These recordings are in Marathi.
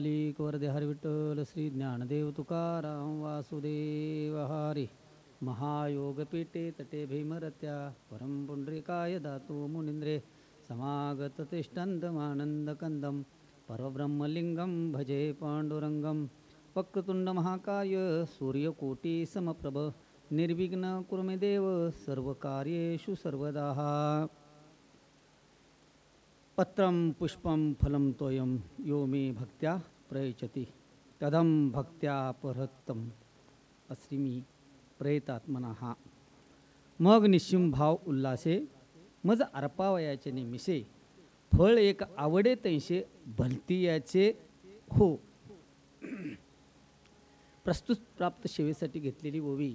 मालिक वरदे हरी विठ्ठल श्री ज्ञानदेव तुकाराम वासुदेव हरी. महायोगपीठे तटे भीमरत्या परम पुंडरीकाय दातु मुनिंद्रे समागत तिष्ठन्तमानन्दकन्दं परब्रह्मलिंगं भजे पांडुरंगं. वक्रतुंड महाकाय सूर्यकोटि समप्रभ निर्विघ्न कुरु मे देव सर्वकार्येषु सर्वदा. पत्रं पुष्पं फलं तोयं यो मे भक्त्या प्रयच्छति तदं भक्त्या परहत्तम अस्मि प्रेतात्मनः. मग निश्चिम भाव उल्लासे मज अर्पावयाचे निमिषे फळ एक आवडे तैसे भलतीयाचे हो. प्रस्तुत प्राप्त सेवेसाठी घेतलेली ओवी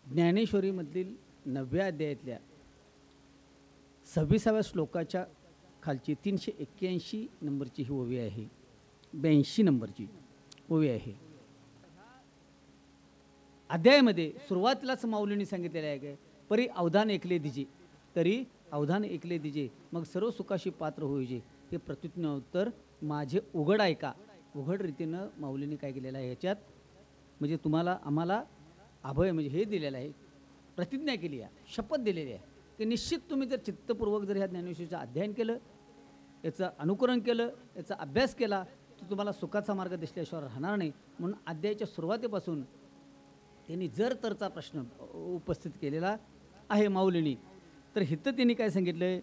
ज्ञानेश्वरीमधील 9व्या अध्यायातल्या 26व्या श्लोकाच्या खालची 381 नंबरची ही ओवी आहे. 82 नंबरची ओवी आहे. अध्यायामध्ये सुरुवातीलाच माऊलींनी सांगितलेलं आहे की परी अवधान ऐकले दिजे, तरी अवधान ऐकले दिजे मग सर्व सुखाशी पात्र होईजे. हे प्रत्युत्तर उत्तर माझे उघड ऐका. उघड रीतीनं माऊलींनी काय केलेलं आहे याच्यात, म्हणजे तुम्हाला आम्हाला अभय म्हणजे हे दिलेलं आहे, प्रतिज्ञा केली आहे, शपथ दिलेली आहे की निश्चित तुम्ही जर चित्तपूर्वक जर ह्या ज्ञानेश्वरीचं अध्ययन केलं, याचं अनुकरण केलं, याचा अभ्यास केला तर तुम्हाला सुखाचा मार्ग दिसल्याशिवाय राहणार नाही. म्हणून अध्यायाच्या सुरुवातीपासून त्यांनी जर तरचा प्रश्न उपस्थित केलेला आहे माऊलींनी. तर हिथं त्यांनी काय सांगितलं,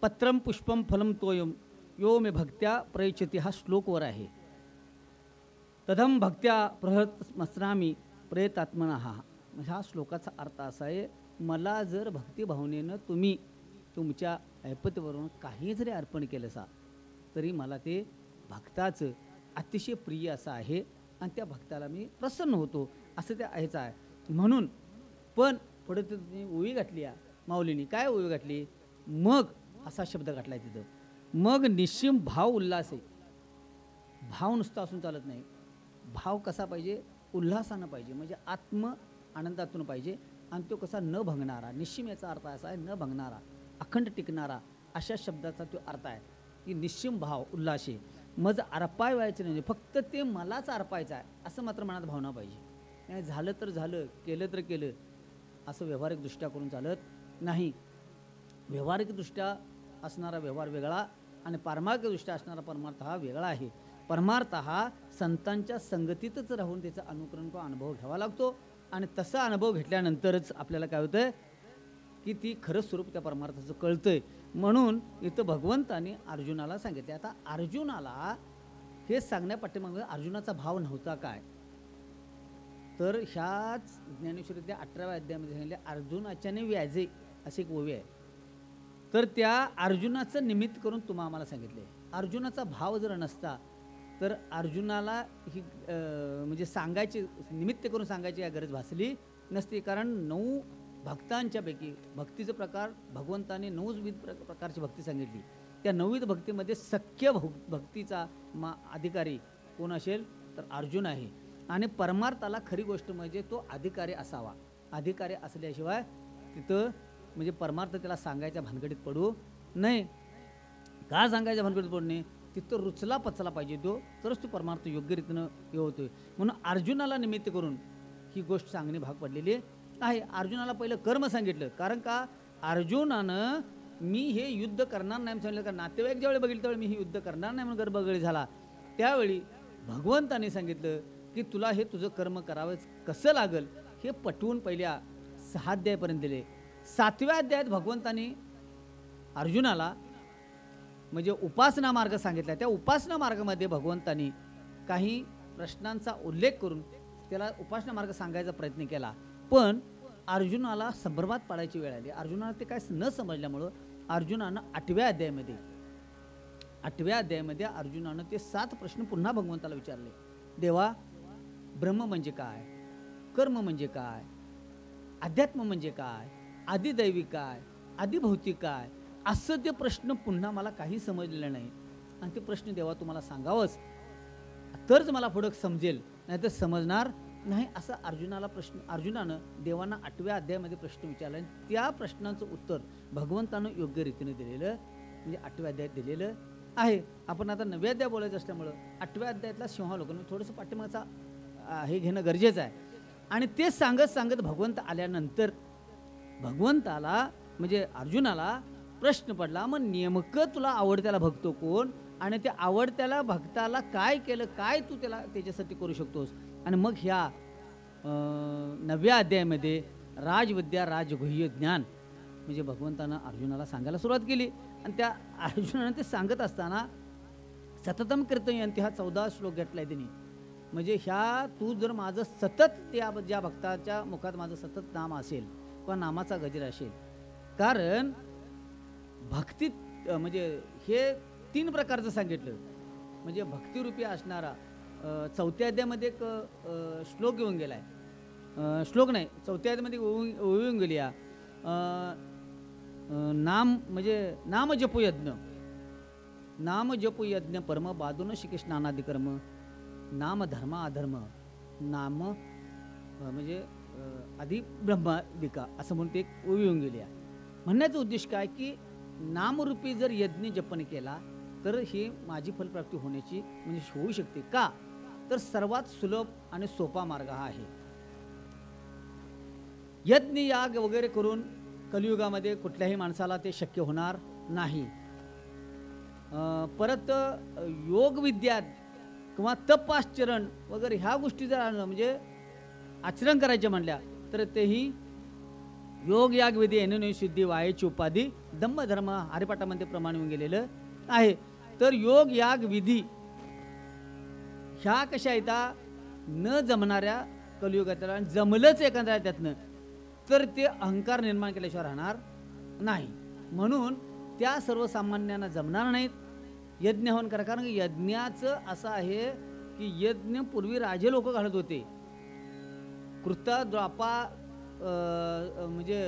पत्रम पुष्पम फलम तोयम यो मे भक्त्या प्रयच्छति हा श्लोकवर आहे. तदम भक्त्या प्रहत मस्नामी प्रेतात्मनः. ह्या श्लोकाचा अर्थ असा आहे, मला जर भक्तिभावनेनं तुम्ही तुमच्या ऐपतीवरून काही जरी अर्पण केलं सा तरी मला ते भक्ताचं अतिशय प्रिय असं आहे आणि त्या भक्ताला मी प्रसन्न होतो असं त्या आहेच आहे. म्हणून पण पुढे तुम्ही ओवी घातली आहे माऊलींनी. काय ओवी घातली, मग असा शब्द घातला आहे तिथं. मग निश्चिम भाव उल्हास आहे. भाव नुसता असून चालत नाही, भाव कसा पाहिजे, उल्हासानं पाहिजे, म्हणजे आत्म आनंदातून पाहिजे आणि तो कसा न भंगणारा. निश्चिम याचा अर्थ असा आहे न भंगणारा, अखंड टिकणारा, अशा शब्दाचा तो अर्थ आहे की निश्चिम भाव उल्हासे. मज अर्पाय व्हायचं नाही, फक्त ते मलाच अर्पायचं आहे असं मात्र मनात भावना पाहिजे. नाही झालं तर झालं, केलं तर केलं असं व्यावहारिकदृष्ट्या करून चालत नाही. व्यावहारिकदृष्ट्या असणारा व्यवहार वेगळा आणि पारमार्थिकदृष्ट्या असणारा परमार्थ हा वेगळा आहे. परमार्थ हा संतांच्या संगतीतच राहून त्याचा अनुकरण किंवा अनुभव घ्यावा लागतो आणि तसा अनुभव घेतल्यानंतरच आपल्याला काय होतं की ती खरं स्वरूप त्या परमार्थाचं कळतंय. म्हणून इथं भगवंताने अर्जुनाला सांगितले. आता अर्जुनाला हे सांगण्यापाठीमागे अर्जुनाचा भाव नव्हता काय, तर ह्याच ज्ञानेश्वरीतल्या 18व्या अध्यायामध्ये सांगितले अर्जुनाच्याने व्याजे अशी एक ओवी आहे. तर त्या अर्जुनाचं निमित्त करून तुम्हा आम्हाला सांगितले. अर्जुनाचा भाव जर नसता तर अर्जुनाला ही म्हणजे सांगायची निमित्त करून सांगायची या गरज भासली नसती. कारण 9 भक्तांच्यापैकी भक्तीचं प्रकार भगवंताने 9 विविध प्रकारची भक्ती सांगितली. त्या 9 भक्तीमध्ये सख्य भक्तीचा अधिकारी कोण असेल तर अर्जुन आहे. आणि परमार्थाला खरी गोष्ट म्हणजे तो अधिकारी असावा. अधिकारी असल्याशिवाय तिथं म्हणजे परमार्थ त्याला सांगायच्या भानगडीत पडू नये. का सांगायच्या भानगडीत पडू नये, तिथं रुचला पचला पाहिजे तो, तरच तो परमार्थ योग्य रीतीनं हे होतोय. म्हणून अर्जुनाला निमित्त करून ही गोष्ट सांगणे भाग पडलेली आहे. अर्जुनाला पहिलं कर्म सांगितलं, कारण का अर्जुनानं मी हे युद्ध करणार नाही सांगितलं. कारण नातेवाईक ज्यावेळी बघितलं त्यावेळी मी हे युद्ध करणार नाही म्हणून गर्भगळी झाला. त्यावेळी भगवंताने सांगितलं की तुला हे तुझं कर्म करावं कसं लागल हे पटवून पहिल्या 6 अध्यायापर्यंत दिले. 7व्या अध्यायात भगवंताने अर्जुनाला म्हणजे उपासना मार्ग सांगितला. त्या उपासना मार्गामध्ये भगवंतानी काही प्रश्नांचा उल्लेख करून त्याला उपासना मार्ग सांगायचा प्रयत्न केला. पण अर्जुनाला संभ्रमात पाडायची वेळ आली. अर्जुनाला ते काय न समजल्यामुळं अर्जुनानं 8व्या अध्यायामध्ये अर्जुनानं ते 7 प्रश्न पुन्हा भगवंताला विचारले. देवा, ब्रह्म म्हणजे काय, कर्म म्हणजे काय, अध्यात्म म्हणजे काय, आदिदैवी काय, आदिभौतिक काय, असं ते प्रश्न पुन्हा मला काही समजलेलं नाही. आणि ते प्रश्न देवा तुम्हाला सांगावंच तरच मला पुढं समजेल, नाही तर समजणार नाही. असं अर्जुनानं देवांना 8व्या अध्यायामध्ये प्रश्न विचारला. आणि त्या प्रश्नांचं उत्तर भगवंतानं योग्य रीतीने दिलेलं, म्हणजे 8व्या अध्यायात दिलेलं आहे. आपण आता 9व्या अध्याय बोलायचं असल्यामुळं 8व्या अध्यायातला सिंहावलोकन थोडंसं पाठीमागचा हे घेणं गरजेचं आहे. आणि ते सांगत सांगत भगवंत आल्यानंतर भगवंताला म्हणजे अर्जुनाला प्रश्न पडला, मग नेमकं तुला आवडत्याला भक्त कोण आणि त्या आवडत्याला भक्ताला काय केलं, काय तू त्याला त्याच्यासाठी करू शकतोस. आणि मग ह्या 9व्या अध्यायामध्ये राजविद्या राजगुह्य ज्ञान म्हणजे भगवंतानं अर्जुनाला सांगायला सुरुवात केली. आणि त्या अर्जुनानं ते सांगत असताना सततम कीर्तयन्ति हा 14 श्लोक घेतलाय त्यांनी. म्हणजे ह्या तू जर माझं सतत त्या ज्या भक्ताच्या मुखात माझं सतत नाम असेल किंवा नामाचा गजर असेल, कारण भक्तीत म्हणजे हे 3 प्रकारचं सांगितलं. म्हणजे भक्तिरूपी असणारा 4थ्या अध्यायामध्ये एक श्लोक येऊन गेलाय, श्लोक नाही 4थ्या अध्यायामध्ये येऊन गेली नाम म्हणजे नाम जपू यज्ञ, नाम जपू यज्ञ परम बाधून श्रीकृष्णानादि कर्म, नाम धर्म अधर्म, नाम म्हणजे आधी ब्रह्मादिका असं म्हणून ते एक ओवी येऊन गेली आहे. म्हणण्याचा उद्देश काय की नामरूपी जर यज्ञ जपन केला तर ही माझी फलप्राप्ती होण्याची म्हणजे होऊ शकते. का तर सर्वात सुलभ आणि सोपा मार्ग हा आहे. यज्ञ याग वगैरे करून कलियुगामध्ये कुठल्याही माणसाला ते शक्य होणार नाही. परत योग विद्या किंवा तपाचरण वगैरे ह्या गोष्टी जर म्हणजे आचरण करायचे म्हणल्या तर तेही योग याग विधी येणे शुद्धी वायेची उपाधी दम्म धर्म हरिपाठामध्ये प्रमाण येऊन गेलेलं आहे. तर योग याग विधी ह्या कशा येतात न जमणाऱ्या कलियुगात, जमलंच एखाद्या त्यातनं तर ते अहंकार निर्माण केल्याशिवाय राहणार नाही. म्हणून त्या सर्वसामान्यांना जमणार नाहीत यज्ञ हवन करा. कारण यज्ञाचं असं आहे की यज्ञ पूर्वी राजे लोक घालत होते. कृता द्वापार म्हणजे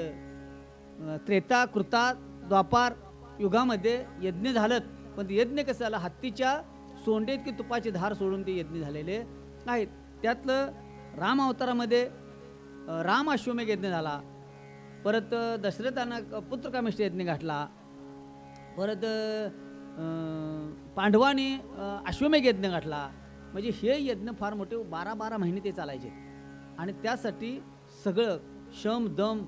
त्रेता कृता द्वापार युगामध्ये यज्ञ झालं. पण ते यज्ञ कसं झालं, हत्तीच्या सोंडेत की तुपाची धार सोडून ते यज्ञ झालेले आहेत. त्यातलं राम अवतारामध्ये राम अश्वमेघ यज्ञ झाला. परत दशरथानं पुत्रकामेष्टी यज्ञ घातला. परत पांडवांनी अश्वमेघ यज्ञ घातला. म्हणजे हे यज्ञ फार मोठे 12-12 महिने ते चालायचे. आणि त्यासाठी सगळं शम दम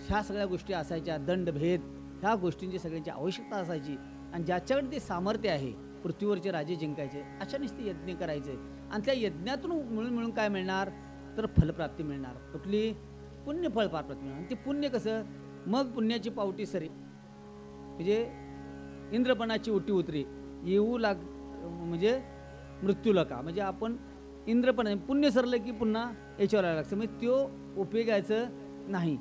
ह्या सगळ्या गोष्टी असायच्या, दंडभेद ह्या गोष्टींची सगळ्यांची आवश्यकता असायची. आणि ज्याच्याकडे ते सामर्थ्य आहे पृथ्वीवरचे राजे जिंकायचे अशानेच ते यज्ञ करायचे. आणि त्या यज्ञातून मिळून काय मिळणार तर फलप्राप्ती मिळणार. कुठली पुण्य फलप्राप्ती मिळणार. आणि ते पुण्य कसं, मग पुण्याची पावटी सरी म्हणजे इंद्रपणाची उटी उतरी येऊ लाग म्हणजे मृत्यूला का म्हणजे आपण इंद्रपणा पुण्य सरलं की पुन्हा याच्यावर यायला लागतं. म्हणजे तो उपयोगायचं नाही.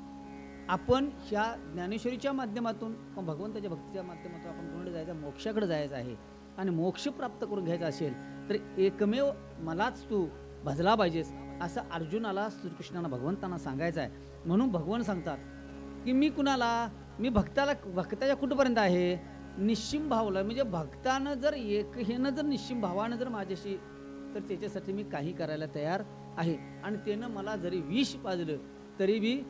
आपण ह्या ज्ञानेश्वरीच्या माध्यमातून भगवंताच्या भक्तीच्या माध्यमातून आपण कोणाकडे जायचं, मोक्षाकडे जायचं आहे. आणि मोक्ष प्राप्त करून घ्यायचा असेल तर एकमेव मलाच तू भजला पाहिजेस असं अर्जुनाला श्रीकृष्णानं भगवंतांना सांगायचं आहे. म्हणून भगवान सांगतात की मी कुणाला, मी भक्ताच्या कुठपर्यंत आहे निश्चिम भावला. म्हणजे भक्तानं जर एकहेनं जर निश्चिम भावानं जर माझ्याशी तर त्याच्यासाठी मी काही करायला तयार आहे. आणि त्यानं मला जरी विष पाजलं तरी बी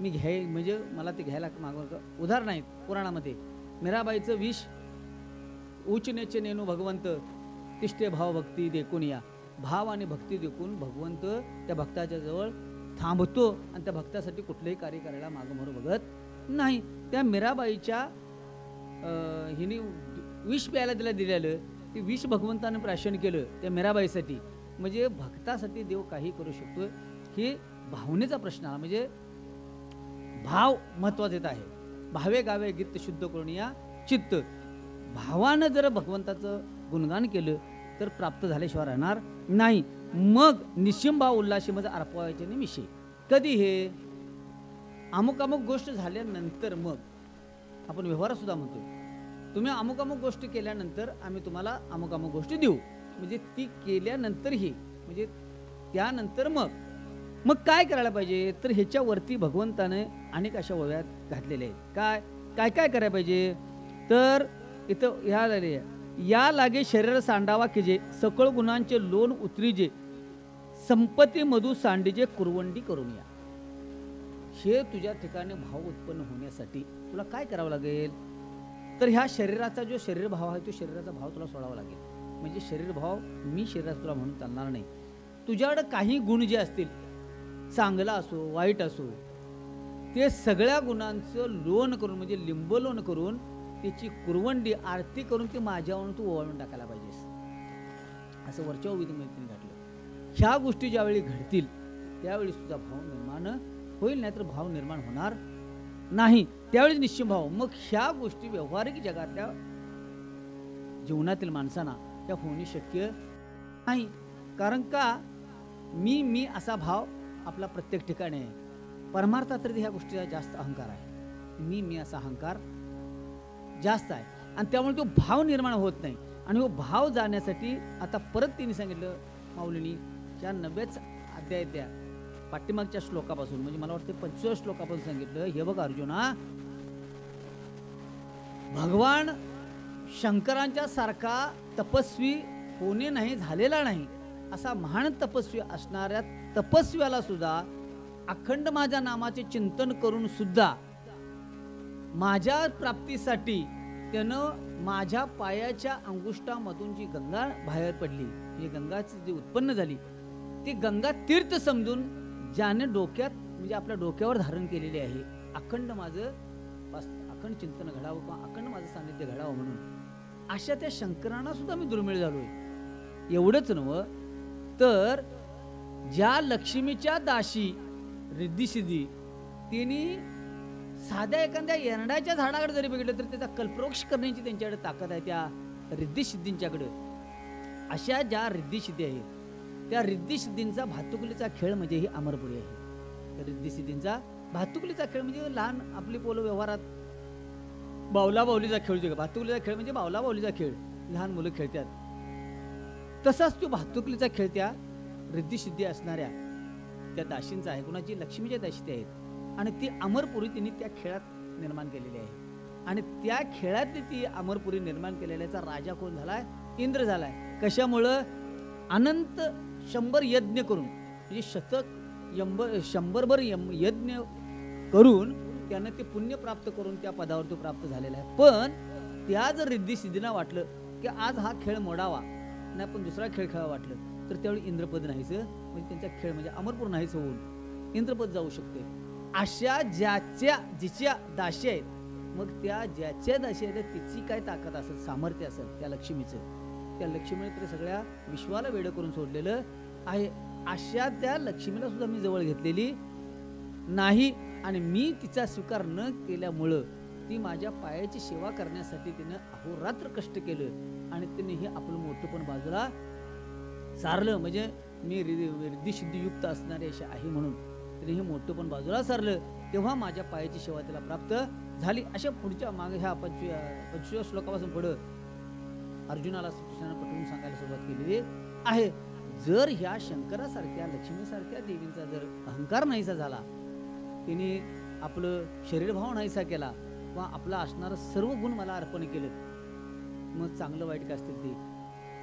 मी म्हणजे मला ते घ्यायला मागवलं. उदाहरण आहेत पुराणामध्ये मीराबाईचं विष उच्च नेचे नेनू भगवंत तिष्ठे भाव भक्ती देखून या. भाव आणि भक्ती देखून भगवंत त्या भक्ताच्या जवळ थांबतो आणि त्या भक्तासाठी कुठलंही कार्य करायला मागोमागं बघत नाही. त्या मीराबाईच्या हिने विष प्यायला तिला दिलेलं ते विष भगवंतानं प्राशन केलं त्या मीराबाईसाठी. म्हणजे भक्तासाठी देव काही करू शकतो. हे भावनेचा प्रश्न आला. म्हणजे भाव महत्वाचा येत आहे. भावे गावे गीत शुद्ध करून या चित्त. भावानं जर भगवंताचं गुणगान केलं तर प्राप्त झाल्याशिवाय राहणार नाही. मग निश्चिम भाव उल्हाशी म्हणजे अर्पवायचे नाही विषय. कधी हे अमुक अमुक गोष्ट झाल्यानंतर मग आपण व्यवहार सुद्धा म्हणतो तुम्ही अमुक अमुक गोष्ट केल्यानंतर आम्ही तुम्हाला अमुक अमुक गोष्टी देऊ. म्हणजे ती केल्यानंतर ही म्हणजे त्यानंतर मग काय करायला पाहिजे तर ह्याच्यावरती भगवंताने अनेक अशा ओव्यात घातलेल्या आहेत. काय काय करायला पाहिजे तर इथं ह्या झाले या लागे शरीर सांडावा की जे सकळ गुणांचे लोण उतरीजे संपत्ती मधु सांडीजे कुरवंडी करून या. हे तुझ्या ठिकाणी भाव उत्पन्न होण्यासाठी तुला काय करावं लागेल तर ह्या शरीराचा जो शरीर भाव आहे तो शरीराचा भाव तुला सोडावा लागेल. म्हणजे शरीर भाव मी शरीराचा तुला म्हणून चालणार नाही. तुझ्याकडे काही गुण जे असतील, चांगला असो वाईट असो, ते सगळ्या गुणांचं लोन करून म्हणजे लिंबलोन करून त्याची कुरवंडी आरती करून ती माझ्यावरून तू ओवाळून टाकायला पाहिजेस, असं वरच्या विधीमध्ये घातलं. ह्या गोष्टी ज्यावेळी घडतील त्यावेळी तुझा भाव निर्माण होईल, नाहीतर भाव निर्माण होणार नाही. त्यावेळी निश्चित भाव. मग ह्या गोष्टी व्यावहारिक जगातल्या जीवनातील माणसांना त्या होणे शक्य नाही. कारण का मी असा भाव आपला प्रत्येक ठिकाणी आहे. परमार्थात तर ह्या गोष्टीचा जास्त अहंकार आहे. मी असा अहंकार जास्त आहे आणि त्यामुळे तो भाव निर्माण होत नाही. आणि तो भाव जाण्यासाठी आता परत तिने सांगितलं माऊलींनी त्या 90च अध्यायाच्या पाठीमागच्या श्लोकापासून, म्हणजे मला वाटतं 25 श्लोकापासून सांगितलं, हे बघ अर्जुना, भगवान शंकरांच्या सारखा तपस्वी होणे नाही झालेला नाही, असा महान तपस्वी असणाऱ्या तपस्व्याला सुद्धा अखंड माझ्या नामाचे चिंतन करून सुद्धा माझ्या प्राप्तीसाठी त्यानं माझ्या पायाच्या अंगुष्ठामधून जी गंगा बाहेर पडली, म्हणजे गंगाची जी उत्पन्न झाली, ती गंगा तीर्थ समजून ज्याने डोक्यात म्हणजे आपल्या डोक्यावर धारण केलेली आहे, अखंड अखंड चिंतन घडावं किंवा अखंड माझं सानिध्य घडावं म्हणून, अशा त्या शंकरांना सुद्धा मी दुर्मिळ झालोय. एवढंच नव्ह तर ज्या लक्ष्मीच्या दाशी रिद्धिसिद्धी तिने साध्या एखाद्या एरंडाच्या झाडाकडे जरी बघितलं तर त्याचा कल्पवृक्ष करण्याची त्यांच्याकडे ताकद आहे त्या रिद्धिसिद्धींच्याकडे. अशा ज्या रिद्धिसिद्धी आहेत त्या रिद्धिसिद्धींचा भातुकलीचा खेळ म्हणजे ही अमरपुरी आहे. रिद्धिसिद्धींचा भातुकलीचा खेळ म्हणजे लहान आपली पोलं व्यवहारात बावला बावलीचा खेळ जो भातुकलीचा खेळ म्हणजे बावला बावलीचा खेळ लहान मुलं खेळतात, तसाच तो भातुकलीचा खेळ त्या रिद्धिसिद्धी असणाऱ्या त्या दाशींचा आहे. कुणाची लक्ष्मीच्या दाशी आहेत आणि ती अमरपुरी तिने त्या खेळात निर्माण केलेली आहे. आणि त्या खेळातली ती अमरपुरी निर्माण केलेल्याचा राजा कोण झालाय? इंद्र झालाय. कशामुळं? अनंत 100 यज्ञ करून, म्हणजे शतक 100 यज्ञ करून त्यानं ते पुण्य प्राप्त करून त्या पदावर तो प्राप्त झालेला आहे. पण त्या जर रिद्धिसिद्धींना वाटलं की आज हा खेळ मोडावा आणि आपण दुसरा खेळ खेळावा वाटलं तर त्यावेळी इंद्रपद नाहीचं, म्हणजे त्यांचा खेळ म्हणजे अमरपूर नाहीच होऊन इंद्रपद जाऊ शकते. अशा जिच्या दाशी आहेत, मग त्या ज्याच्या दाशी आहेत तिची काय ताकद असेल, सामर्थ्य असेल त्या लक्ष्मीचं, त्या लक्ष्मीने तर सगळ्या विश्वाला वेड करून सोडलेलं आहे. अशा त्या लक्ष्मीला सुद्धा मी जवळ घेतलेली नाही आणि मी तिचा स्वीकार न केल्यामुळं ती माझ्या पायाची सेवा करण्यासाठी तिनं अहोरात्र कष्ट केलं आणि तिने हे आपलं मोठं पण बाजूला सारलं. म्हणजे मी रिद्धिसिद्धियुक्त असणारे असे आहे म्हणून तिने हे मोठं पण बाजूला सारलं, तेव्हा माझ्या पायाची सेवा तिला प्राप्त झाली. अशा पुढच्या मागे ह्या 25व्या श्लोकापासून पुढं अर्जुनाला कृष्णानं पटवून सांगायला सुरुवात केलेली आहे. जर ह्या शंकरासारख्या लक्ष्मीसारख्या देवींचा जर अहंकार नाहीसा झाला, तिने आपलं शरीरभाव नाहीसा केला किंवा आपला असणारं सर्व गुण मला अर्पण केलं, मग चांगलं वाईट काय असतील ते,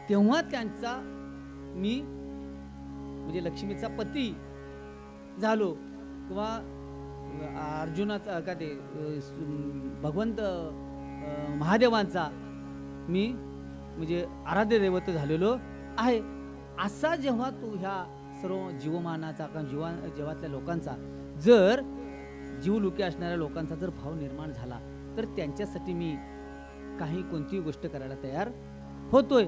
तेव्हा त्यांचा मी म्हणजे लक्ष्मीचा पती झालो किंवा अर्जुनाचा का ते भगवंत महादेवांचा मी म्हणजे आराध्य दैवत झालेलो आहे. असा जेव्हा तू ह्या सर्व जीवमानाचा किंवा जीवातल्या लोकांचा जर जीवलुके असणाऱ्या लोकांचा जर भाव निर्माण झाला तर त्यांच्यासाठी मी काही कोणतीही गोष्ट करायला तयार होतोय.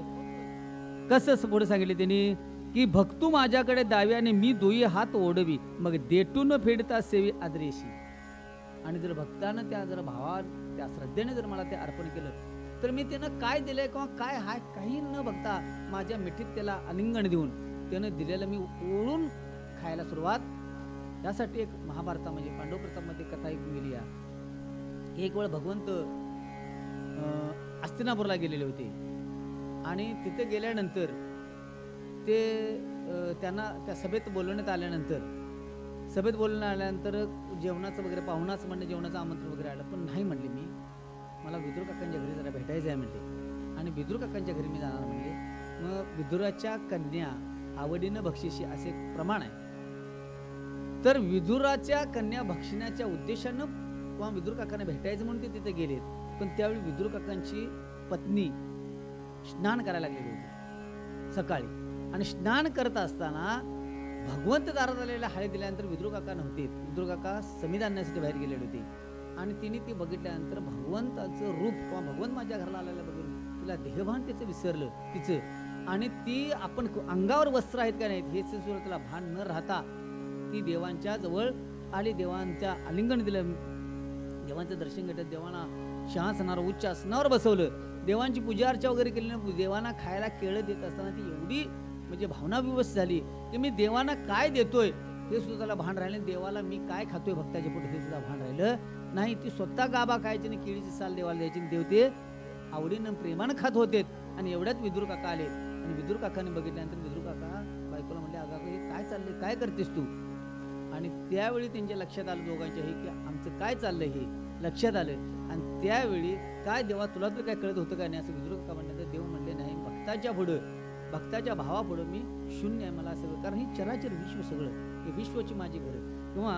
कसं पुढे सांगितले त्यांनी की भक्तू माझ्याकडे दाव्याने मी दोई हात ओढवी, मग देटून फेडता सेवी आदरेशी. आणि जर भक्तानं त्या जर भावा त्या श्रद्धेने जर मला ते अर्पण केलं तर मी त्यानं काय दिलंय किंवा काय हाय काही न बघता माझ्या मिठीत त्याला आलिंगन देऊन त्यानं दिलेलं मी ओळून खायला सुरुवात. त्यासाठी एक महाभारता म्हणजे पांडव प्रतापमध्ये कथा ऐकून गेली आहे. एक वेळ भगवंत हस्तिनापूरला गेलेले होते आणि तिथे गेल्यानंतर ते त्यांना त्या सभेत बोलवण्यात आल्यानंतर जेवणाचं वगैरे पाहुणाचं म्हणणे जेवणाचं आमंत्रण वगैरे आलं, पण नाही म्हणले मी मला विदुर काकांच्या घरी जरा भेटायचं आहे म्हणले आणि विदुर काकांच्या घरी मी जाणार म्हणले. मग विदुराच्या कन्या आवडीनं बक्षिशी असे प्रमाण आहे. तर विदुराच्या कन्या भक्षिण्याच्या उद्देशानं किंवा विदुर काकांना भेटायचं म्हणून ते तिथे गेलेत पण त्यावेळी विदुर काकांची पत्नी स्नान करायला लागलेली होती सकाळी, आणि स्नान करत असताना भगवंत दारात आलेल्या हाळी दिल्यानंतर विदुर काका नव्हते. विदुर काका समिध आणण्यासाठी बाहेर गेलेले होते, आणि तिने ती बघितल्यानंतर भगवंताचं रूप किंवा भगवंत माझ्या घराला आलेलं बघून तिला देहभान तिचं विसरलं तिचं, आणि ती आपण अंगावर वस्त्र आहेत का नाहीत हे सुद्धा तिला भान न राहता ती देवांच्या जवळ आली. देवांच्या आलिंगन दिलं, देवांचं दर्शन घेतलं, देवांना शहासनावर उच्च आसनावर बसवलं, देवांची पूजा अर्चा वगैरे केली ना, देवांना खायला केळं देत असताना ती एवढी म्हणजे भावना विवश झाली की मी देवांना काय देतोय हे सुद्धा त्याला भान राहिलं, देवाला मी काय खातोय भक्ताच्या पोटी हे सुद्धा भान राहिलं नाही. ती स्वतः गाबा खायची आणि केळीची साल देवाला द्यायची, देव ते आवडीनं प्रेमानं खात होते. आणि एवढ्यात विदुर काका आले, आणि विदुर काकाने बघितल्यानंतर विदुर काका बायकोला म्हणले, अगं हे काय चाललंय, काय करतेस तू? आणि त्यावेळी त्यांच्या लक्षात आलं दोघांच्या हे की आमचं काय चाललंय हे लक्षात आलं. आणि त्यावेळी काय देवा तुला तर काय कळत होतं काय नाही असं विदुर काका म्हणलं. देव म्हणले नाही, भक्ताच्या पुढं भक्ताच्या भावापुढं मी शून्य आहे, मला सगळं, कारण हे चराचर विश्व सगळं हे विश्वाची माझी घरं, किंवा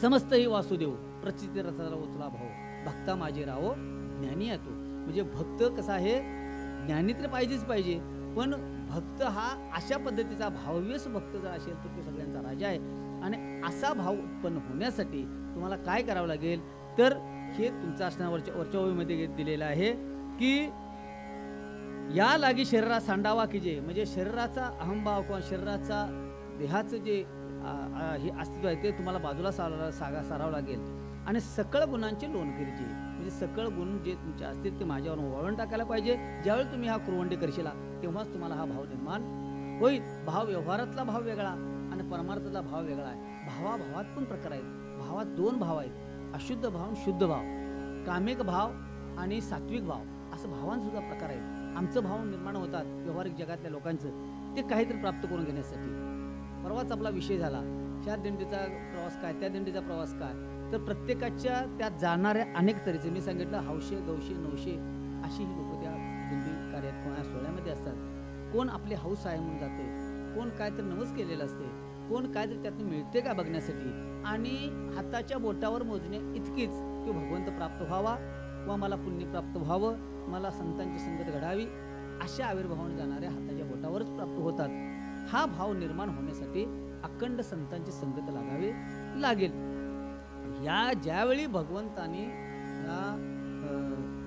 समस्त ही वासुदेव प्रचिती रथाला उचला भाऊ, भक्ता माझे राहो ज्ञानी येतो. म्हणजे भक्त कसा आहे, ज्ञानी तर पाहिजेच पाहिजे, पण भक्त हा अशा पद्धतीचा भावव्यस भक्त जर असेल तर तो सगळ्यांचा राजा आहे. आणि असा भाव उत्पन्न होण्यासाठी तुम्हाला काय करावं लागेल, तर हे तुमचं असण्यावरच्या वरच्या ओळीमध्ये दिलेलं आहे की या लागी शरीरा सांडावा की जे, म्हणजे शरीराचा अहंभाव किंवा शरीराचा देहाचं जे हे अस्तित्व आहे ते तुम्हाला बाजूला सारावं लागेल. आणि सकळ गुणांचे लोणकरीचे, म्हणजे सकळ गुण जे तुमचे असतील ते माझ्यावर वळण टाकायला पाहिजे. ज्यावेळी तुम्ही हा कुरवंडी करशीला तेव्हाच तुम्हाला हा भाव निर्माण होईल. भाव व्यवहारातला भाव वेगळा आणि परमार्थातला भाव वेगळा आहे. भावाभावात पण प्रकार आहेत. भावात दोन भाव आहेत, अशुद्ध भाव आणि शुद्ध भाव, कामिक भाव आणि सात्विक भाव, असं भावांसुद्धा प्रकार आहेत. आमचं भाव निर्माण होतात व्यवहारिक जगातल्या लोकांचं, ते काहीतरी प्राप्त करून घेण्यासाठी. परवाच आपला विषय झाला, ह्या दिंडीचा प्रवास काय, त्या दिंडीचा प्रवास काय, तर प्रत्येकाच्या त्यात जाणाऱ्या अनेक तऱ्हेचे, मी सांगितलं हौशे गौशे नवशे अशी ही लोक त्या दिंडी कार्यात किंवा सोहळ्यामध्ये असतात. कोण आपले हौस आहे म्हणून जाते, कोण काय तर नवस केलेलं असते, कोण काय तर त्यातून मिळते का बघण्यासाठी, आणि हाताच्या बोटावर मोजणे इतकीच की भगवंत प्राप्त व्हावा किंवा मला पुण्य प्राप्त व्हावं, मला संतांची संगत घडावी, अशा आविर्भावाने जाणाऱ्या हाताच्या बोटावरच प्राप्त होतात. हा भाव निर्माण होण्यासाठी अखंड संतांची संगत लागावी लागेल. या ज्यावेळी भगवंताने या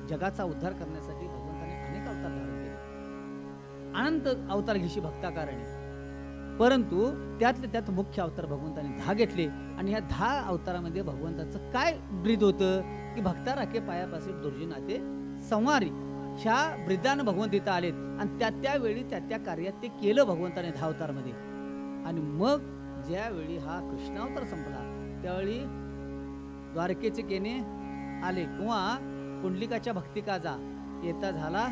जगाचा उद्धार करण्यासाठी भगवंताने अनेक अवतार धारण केले, अनंत अवतार घेशी भक्ताकारणे, परंतु त्यातले त्यात मुख्य अवतार भगवंताने 10 घेतले. आणि ह्या 10 अवतारामध्ये भगवंताचं काय ब्रीद होतं की भक्ता राखे पायापासे दुर्जनाते संवारी, ह्या ब्रिदानं भगवंत इथं आलेत आणि त्यावेळी त्या कार्यात ते केलं भगवंताने 10 अवतारमध्ये. आणि मग ज्यावेळी हा कृष्णावतार संपला त्यावेळी द्वारकेचे केने आले, किंवा पुंडलिकाच्या भक्तिकाजा येता झाला,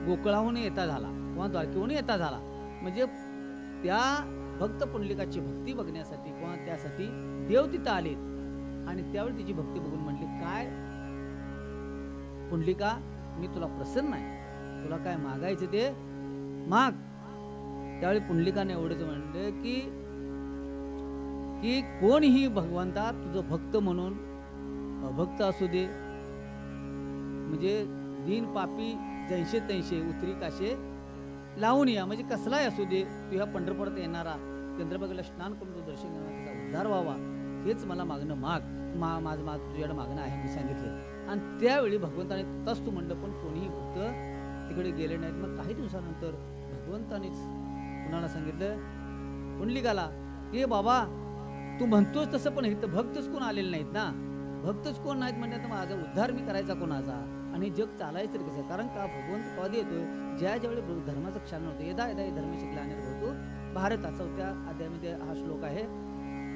गोकुळाहून येता झाला किंवा द्वारकेहून येता झाला. म्हणजे त्या भक्त पुंडलिकाची भक्ती बघण्यासाठी किंवा त्यासाठी देव तिथं आलेत. आणि त्यावेळी तिची भक्ती बघून म्हणली, काय पुंडलिका मी तुला प्रसन्न आहे, तुला काय मागायचं ते माग. त्यावेळी पुंडलिकाने एवढंच म्हणलं की कोणीही भगवंता तुझं भक्त म्हणून अभक्त असू दे, म्हणजे दीन पापी जैसे तैसे उतरी काशे लावून या, म्हणजे कसलाही असू दे, तू ह्या पंढरपुरात येणारा चंद्रभागेला स्नान करून तू दर्शन घेणार, त्याचा उद्धार व्हावा, हेच मला मागणं माग. माझं तुझ्याकडे मागणं आहे मी सांगितलं. आणि त्यावेळी भगवंताने तस तू म्हणलं, पण कोणीही भक्त तिकडे गेले नाहीत. मग काही दिवसानंतर भगवंतानेच कुणाला सांगितलं, पुंडलिकाला, की बाबा तू म्हणतोस तसं, पण इथं भक्तच कोण आलेले नाहीत ना, भक्तच कोण नाहीत म्हणजे तर माझा उद्धार मी करायचा कोणाचा, आणि जग चालायचं तरी कसं. कारण का भगवंत कधी येतोय, ज्यावेळी धर्माचं क्षालन होतं, यदा यदा धर्म शिकला होतो भारत, 4व्या अध्यायामध्ये हा श्लोक आहे.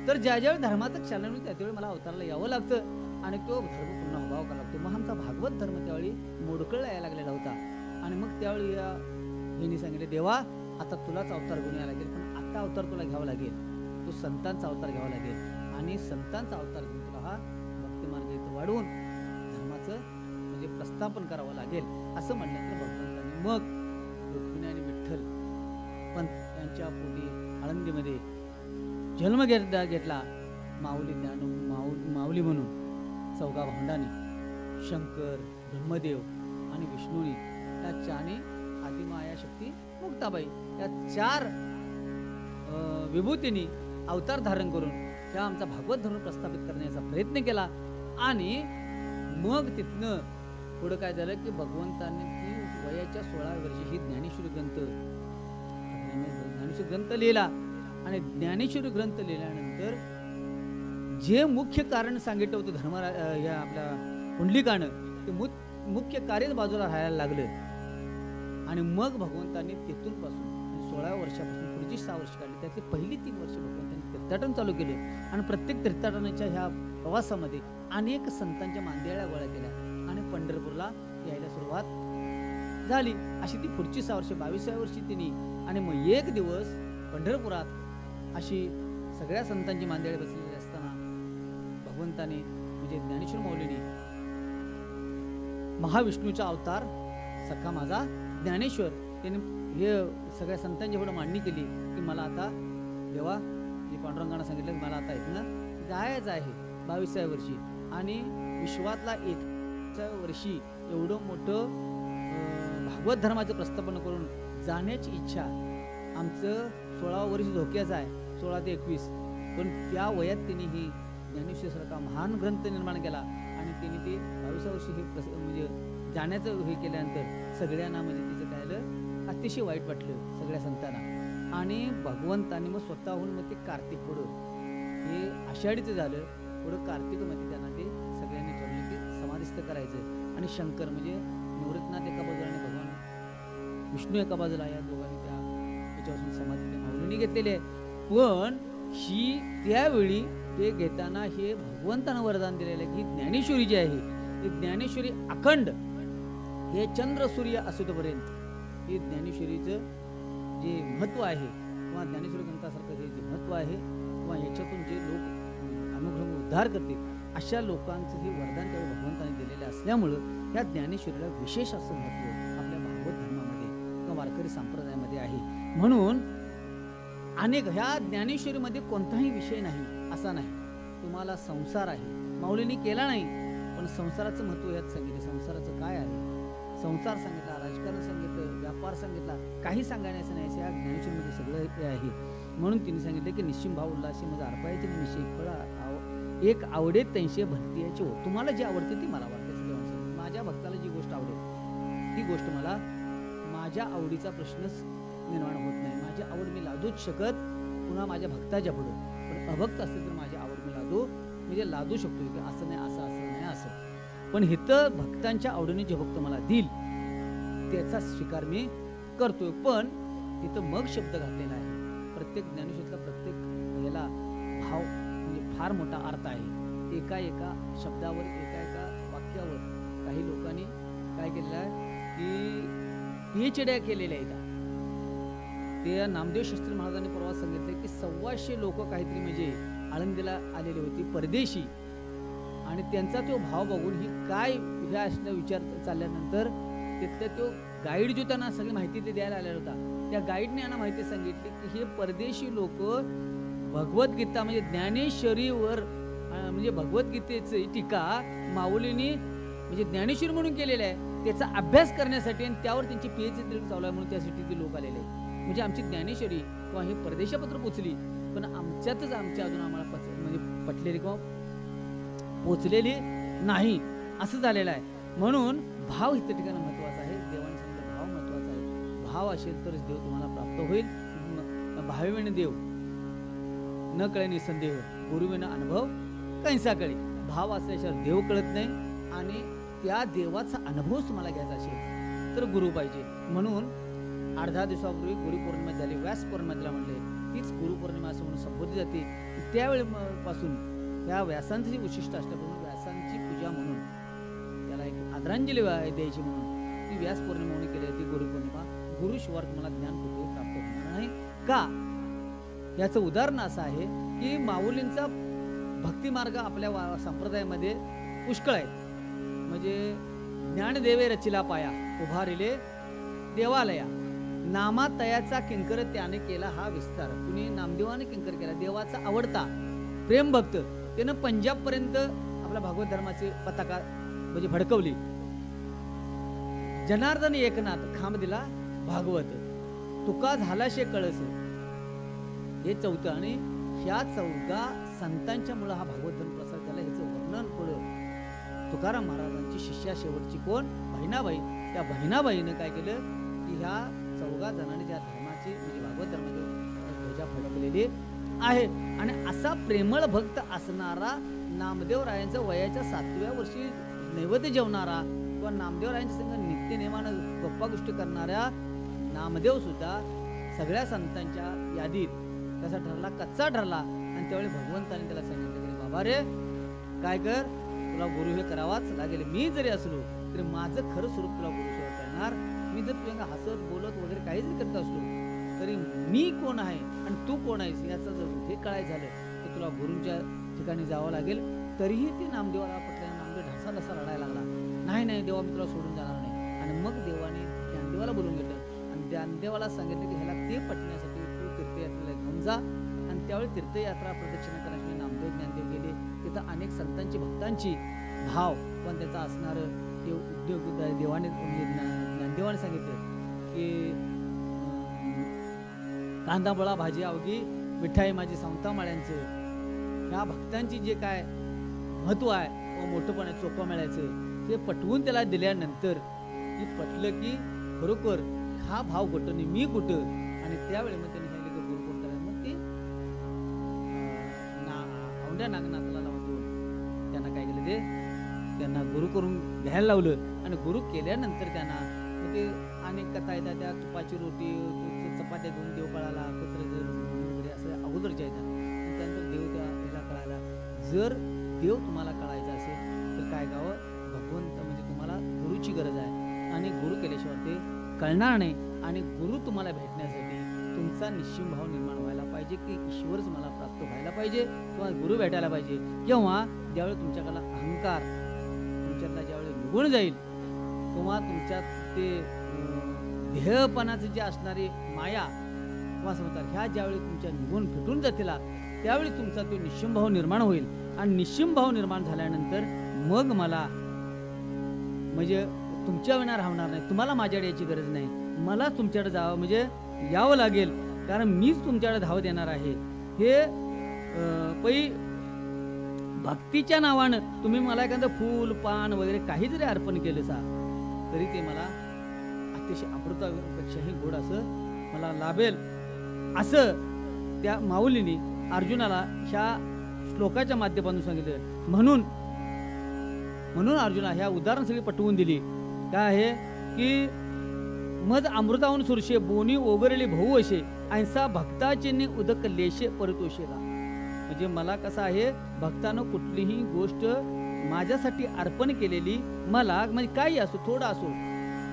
तर ज्यावेळी धर्माचं क्षालन होतं त्यावेळी मला अवताराला यावं लागतं आणि तो धर्म पुन्हा उभा करावा लागतो. मग आमचा भागवत धर्म त्यावेळी मोडकळला यायला लागलेला होता. आणि मग त्यावेळी यांनी सांगितले, देवा आता तुलाच अवतार घेऊन यायला लागेल, पण आता अवतार तुला घ्यावा लागेल, तो संतांचा अवतार घ्यावा लागेल. आणि संतांचा अवतार घेऊन तुला हा भक्तिमार्ग इथं वाढवून धर्माचं म्हणजे प्रस्थापन करावं लागेल, असं म्हणण्याचं भगवंतांनी मग रुक्मिणी आणि विठ्ठल पंत यांच्या पोटी आळंदीमध्ये जन्म घेतला. माऊली म्हणून 4 भावंडांनी शंकर, ब्रह्मदेव आणि विष्णूनी या चारने आदिमाया शक्ती मुक्ताबाई या चार विभूतींनी अवतार धारण करून त्या आमचा भागवत धर्म प्रस्थापित करण्याचा प्रयत्न केला. आणि मग तिथनं पुढं काय झालं की भगवंतांनी ती वयाच्या 16 वर्षी ही ज्ञानेश्वरी ग्रंथ लिहिला. आणि ज्ञानेश्वरी ग्रंथ लिहिल्यानंतर जे मुख्य कारण सांगितलं होतं या आपल्या पुंडलिकानं ते मुख्य कार्यच बाजूला राहायला लागलं. आणि मग भगवंतांनी तिथून पासून 16 वर्षापासून पुढची 6 वर्ष काढली. त्यातली पहिली 3 वर्ष भगवंतांनी तीर्थाटन चालू केले. आणि प्रत्येक तीर्थाटनाच्या ह्या प्रवासामध्ये अनेक संतांच्या मांदियाळ्या गोळा केल्या आणि पंढरपूरला यायला सुरुवात झाली. अशी ती पुढची 6 वर्ष 22व्या वर्षी तिने. आणि मग एक दिवस पंढरपुरात अशी सगळ्या संतांची मांदियाळी बसलेली असताना भगवंताने म्हणजे ज्ञानेश्वर माऊलीने महाविष्णूचा अवतार सखा माझा ज्ञानेश्वर त्याने हे सगळ्या संतांची पुढे मांडणी केली की मला आता देवा पांडुरंगाने सांगितलं की मला आता इथनं जायचं आहे 22व्या वर्षी. आणि विश्वातला 1व्या वर्षी एवढं मोठं भागवत धर्माचं प्रस्थापन करून जाण्याची इच्छा. आमचं 16 वर्ष धोक्याचं आहे 16 ते 21. पण त्या वयात त्यांनी ही ज्ञानेश्वरीसारखा महान ग्रंथ निर्माण केला. आणि त्यांनी ते 22व्या वर्षी हे म्हणजे जाण्याचं हे केल्यानंतर सगळ्यांना म्हणजे तिचं काय झालं अतिशय वाईट वाटलं सगळ्या संतांना. आणि भगवंतांनी मग स्वतःहून मग ते कार्तिक पुढं हे आषाढीचं झालं. पुढं कार्तिकमध्ये त्यांना ते सगळ्यांनी ठरवलं की समाधिस्थ करायचं. आणि शंकर म्हणजे निवृत्तनाथ एका बाजूला आणि भगवान विष्णू एका बाजूला या दोघांनी त्याच्यापासून समाधी माऊलीने घेतलेली आहे. पण ही त्यावेळी ते घेताना हे भगवंतानं वरदान दिलेलं आहे की ज्ञानेश्वरी जी आहे ती ज्ञानेश्वरी अखंड हे चंद्र सूर्य असूतपर्यंत हे ज्ञानेश्वरीचं जे महत्त्व आहे किंवा ज्ञानेश्वरी ग्रंथासारखं हे जे महत्त्व आहे किंवा याच्यातून जे लोक अनुक्रम उद्धार करतील अशा लोकांचं हे वरदान त्यावेळी भगवंताने दिलेलं असल्यामुळं या ज्ञानेश्वरीला विशेष असं महत्त्व आपल्या भागवत धर्मामध्ये किंवा वारकरी संप्रदायामध्ये आहे. म्हणून अनेक ह्या ज्ञानेश्वरीमध्ये कोणताही विषय नाही असा नाही. तुम्हाला संसार आहे माऊलींनी केला नाही पण संसाराचं महत्त्व यात सांगितलं. संसाराचं काय आहे संसार सांगितला, राजकारण सांगितलं, व्यापार सांगितला, काही सांगायचं नाही. या ज्ञानेश्वरीमध्ये सगळं हे आहे. म्हणून तिने सांगितलं की निश्चिम भाव उल्हासी मग अर्पायचे निश्चय फळ एक आवडे त्यांशी भक्ती याची हो. तुम्हाला जी आवडते ती मला वाटते. सगळं माझ्या भक्ताला जी गोष्ट आवडेल ती गोष्ट मला माझ्या आवडीचा प्रश्नच निर्माण होत नाही. माझी आवड मी लादूच शकत पुन्हा माझ्या भक्ताच्या पुढं. पण अभक्त असेल तर माझी आवड मी लादू म्हणजे लादू शकतो की असं नाही असं असं नाही असं. पण इथं भक्तांच्या आवडीने जे भक्त मला देईल त्याचा स्वीकार मी करतोय. पण तिथं मग शब्द घातलेला आहे. प्रत्येक ज्ञानेश्वरीतला प्रत्येक याला भाव म्हणजे फार मोठा अर्थ आहे. एका एका शब्दावर एका एका वाक्यावर काही लोकांनी काय केलेलं आहे की PhD केलेल्या आहेत. ते नामदेव शास्त्री महाराजांनी परवा सांगितले की 125 लोक काहीतरी म्हणजे आळंदीला आलेली होती परदेशी. आणि त्यांचा तो भाव बघून ही काय ह्या असल्या विचार चालल्यानंतर तिथल्या तो गाईड जो त्यांना सगळी माहिती ते द्यायला आलेला होता त्या गाईडने यांना माहिती सांगितली की हे परदेशी लोक भगवद्गीता म्हणजे ज्ञानेश्वरीवर म्हणजे भगवद्गीतेची टीका माऊलींनी म्हणजे ज्ञानेश्वरी म्हणून केलेला आहे. त्याचा अभ्यास करण्यासाठी आणि त्यावर त्यांची PhD चालू आहे म्हणून त्यासाठी ते लोक आलेले आहेत. म्हणजे आमची ज्ञानेश्वरी किंवा हे परदेशापत्र पोचली पण आमच्यातच आमच्या अजून आम्हाला म्हणजे पटलेली किंवा पोचलेली नाही असं झालेलं आहे. म्हणून भाव इथं ठिकाणी महत्त्वाचा आहे. देवाने सांगितलं भाव महत्त्वाचा आहे. भाव असेल तरच देव तुम्हाला प्राप्त होईल. भावेने देव न कळे निसंदेह गुरुविना अनुभव कैसा कळे. भाव असल्याशिवाय देव कळत नाही. आणि त्या देवाचा अनुभव तुम्हाला घ्यायचा असेल तर गुरु पाहिजे. म्हणून 8-10 दिवसापूर्वी गुरुपौर्णिमा झाली. व्यास पौर्णिमेला म्हणले तीच गुरुपौर्णिमा असं म्हणून संबोधली जाते. त्यावेळेपासून त्या व्यासांचं जे उशिष्ट असल्यापासून व्यासांची पूजा म्हणून त्याला एक आदरांजली द्यायची म्हणून ती व्यास पौर्णिमा म्हणून केली जाते गुरुपौर्णिमा. गुरुशिवाय तुम्हाला ज्ञान कुठे प्राप्त होणार नाही का. याचं उदाहरण असं आहे की माऊलींचा भक्तिमार्ग आपल्या संप्रदायामध्ये पुष्कळ आहे. म्हणजे ज्ञानदेवे रचिला पाया उभारिले देवालया नामातयाचा किंकर त्याने केला हा विस्तार. कुणी नामदेवाने किंकर केला. देवाचा आवडता प्रेम भक्त त्यानं पंजाबपर्यंत आपल्या भागवत धर्माची पताका म्हणजे भडकवली. जनार्दन एकनाथ खांब दिला भागवत, तुका झालाशे कळस. हे चौथं. आणि ह्या चौदा संतांच्या मुळे हा भागवत धर्म प्रसार झाला. ह्याचं वर्णन पुढं तुकाराम महाराजांची शिष्या शेवटची कोण? बहिणाबाई. त्या बहिणाबाईनं काय केलं की ह्या चौघा जणांनी त्या धर्माची म्हणजे भागवत धर्माची ध्वजा फडकलेली आहे. आणि असा प्रेमळ भक्त असणारा नामदेवरायांचा वयाच्या 7व्या वर्षी नैवेद्य जेवणारा किंवा नामदेवरायांच्या संग नित्यनेमानं गप्पा गोष्टी करणाऱ्या नामदेव सुद्धा सगळ्या संतांच्या यादीत कसा ठरला? कच्चा ठरला. आणि त्यावेळी भगवंताने त्याला सांगितलं की बाबा रे काय कर, तुला गुरु हे करावाच लागेल. मी जरी असलो तरी माझं खरं स्वरूप तुला गुरुसेवा करणार. मी जर तुझ्या हसत बोलत वगैरे काही जरी करत असलो तरी मी कोण आहे आणि तू कोण आहेस याचं जर हे कळायचं झालं तर तुला गुरूंच्या ठिकाणी जावं लागेल. तरीही ते नामदेवाला पटल्याने नामदेव ढासा ढासा रडायला लागला. नाही नाही देवा, मी तुला सोडून जाणार नाही. आणि मग देवाने ज्ञानदेवाला बोलून घेतलं आणि ज्ञानदेवाला सांगितलं की ह्याला ते पटण्यासाठी तू तीर्थयात्रेला घेऊन जा. आणि त्यावेळी तीर्थयात्रा प्रदक्षिणा करण्यासाठी नामदेव ज्ञानदेव गेले. तिथं अनेक संतांची भक्तांची भाव पण त्याचा असणारं ते उद्योग देवाने ज्ञानदेवाने सांगितलं की कांदा बळा भाजी अवघी मिठाई माझी संता माळ्यांचं. ह्या भक्तांची जे काय महत्व आहे व मोठंपण आहे चोखा मिळायचं ते पटवून त्याला दिल्यानंतर की पटलं की खरोखर हा भाव कुठं नाही मी कुठं. आणि त्यावेळी मग त्यांनी सांगितलं की गुरु कोण करायला. मग ते औंढ्या नागनाथाला लावून त्यांना काय केलं ते त्यांना गुरु करून घ्यायला लावलं. आणि गुरु केल्यानंतर त्यांना मग ते अनेक कथा येतात. त्या तुपाची रोटी चपात्या घेऊन देव कळाला कुत्र वगैरे असं अगोदरच्या येतात. त्यानंतर देव त्या ह्याला कळायला. जर देव तुम्हाला कळायचा असेल तर काय गावं भगवंत म्हणजे तुम्हाला गुरुची गरज आहे. आणि गुरु केल्याशिवाय ते कळणार नाही. आणि गुरु तुम्हाला भेटण्यासाठी तुमचा निश्चिम भाव निर्माण व्हायला पाहिजे की ईश्वरच मला प्राप्त व्हायला पाहिजे किंवा गुरु भेटायला पाहिजे. किंवा ज्यावेळी तुमच्याकडला अहंकार तुमच्यातला ज्यावेळी निघून जाईल किंवा तुमच्यात ते ध्येयपणाचं जे असणारी माया किंवा समजतात ह्या ज्यावेळी तुमच्या निघून फिटून जातील त्यावेळी तुमचा तो निश्चिम निर्माण होईल. आणि निश्चिम भाव निर्माण झाल्यानंतर मग मला म्हणजे तुमच्या विना राहणार नाही. तुम्हाला माझ्याकडे याची गरज नाही. मला तुमच्याकडे जावं म्हणजे यावं लागेल कारण मीच तुमच्याकडे धावत येणार आहे. हे पै भक्तीच्या नावानं तुम्ही मला एखादं फूल पान वगैरे काही जरी अर्पण केलं सा तरी ते मला अतिशय अमृतापेक्षाही गोड असं मला लाभेल. असं त्या माऊलीने अर्जुनाला ह्या श्लोकाच्या माध्यमातून सांगितलं. म्हणून अर्जुना ह्या उदाहरण सगळी पटवून दिली. काय आहे की मज अमृताहून सुरशे बोनी ओगरले भाऊ असे ऐसा भक्ताचे उदक लेशे परतोषेला. म्हणजे मला कसं आहे भक्तानं कुठलीही गोष्ट माझ्यासाठी अर्पण केलेली मला म्हणजे काही असो थोडं असो